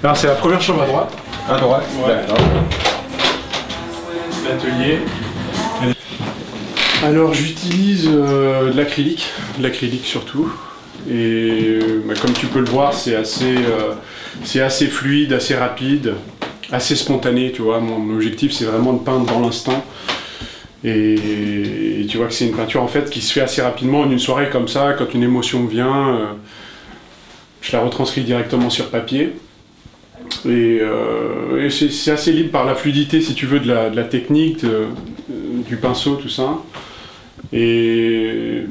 Alors c'est la première chambre à droite. À droite, ouais. D'accord. L'atelier. Alors j'utilise de l'acrylique surtout. Et bah, comme tu peux le voir, c'est assez fluide, assez rapide, assez spontané, tu vois. Mon objectif c'est vraiment de peindre dans l'instant. Et tu vois que c'est une peinture en fait qui se fait assez rapidement en une soirée comme ça, quand une émotion me vient, je la retranscris directement sur papier. Et c'est assez libre par la fluidité, si tu veux, de la technique, du pinceau, tout ça. Et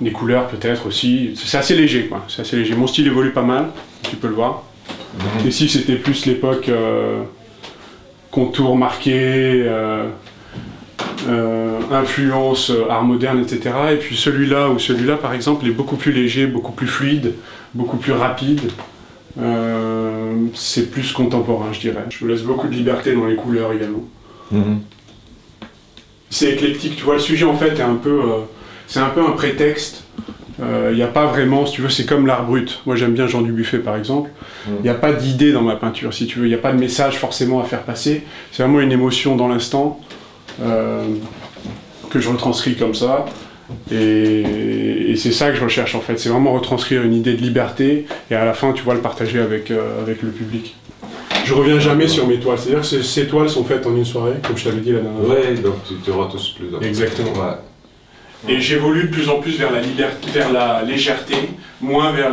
les couleurs peut-être aussi. C'est assez léger, quoi. C'est assez léger. Mon style évolue pas mal, tu peux le voir. Ici, c'était plus l'époque contour marqué, influence art moderne, etc. Et puis celui-là ou celui-là, par exemple, est beaucoup plus léger, beaucoup plus fluide, beaucoup plus rapide. C'est plus contemporain, je dirais. Je me laisse beaucoup de liberté dans les couleurs également. C'est éclectique, tu vois, le sujet en fait est un peu, c'est un peu un prétexte. Il n'y a pas vraiment, si tu veux, c'est comme l'art brut. Moi j'aime bien Jean Dubuffet par exemple. Il n'y a pas d'idée dans ma peinture, si tu veux. Il n'y a pas de message forcément à faire passer. C'est vraiment une émotion dans l'instant que je retranscris comme ça. Et c'est ça que je recherche en fait. C'est vraiment retranscrire une idée de liberté et à la fin, tu vois, le partager avec le public. Je reviens jamais sur mes toiles. C'est-à-dire que ces toiles sont faites en une soirée, comme je t'avais dit la dernière fois. Oui, donc tu te retouches plus. Exactement. Ouais. Et j'évolue de plus en plus vers la liberté, vers la légèreté, moins vers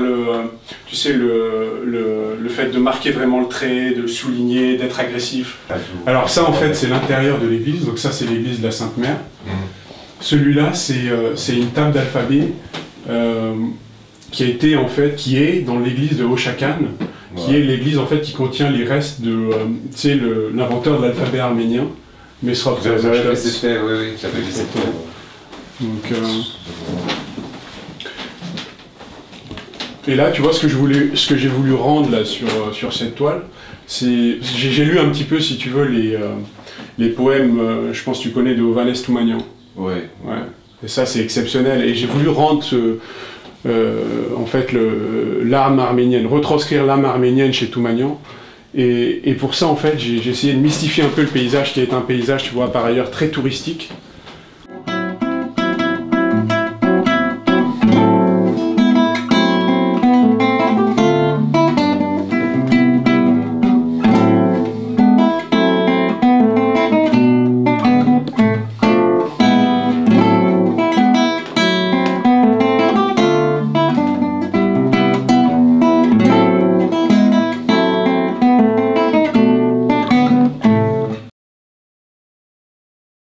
tu sais, le fait de marquer vraiment le trait, de le souligner, d'être agressif. Alors ça, en fait, c'est l'intérieur de l'église. Donc ça, c'est l'église de la Sainte-Mère. Celui-là, c'est une table d'alphabet qui est dans l'église de Oshakhan, qui est l'église en fait qui contient les restes de, tu sais, l'inventeur de l'alphabet arménien, Mesrop. Oui, donc, et là, tu vois ce que j'ai voulu rendre là sur cette toile, c'est j'ai lu un petit peu, si tu veux, les poèmes, je pense que tu connais, de Hovhannes Toumanian. Oui. Ouais. Et ça, c'est exceptionnel. Et j'ai voulu rendre en fait l'âme arménienne, retranscrire l'âme arménienne chez Toumanian. Et pour ça, en fait, j'ai essayé de mystifier un peu le paysage, qui est un paysage, tu vois, par ailleurs très touristique.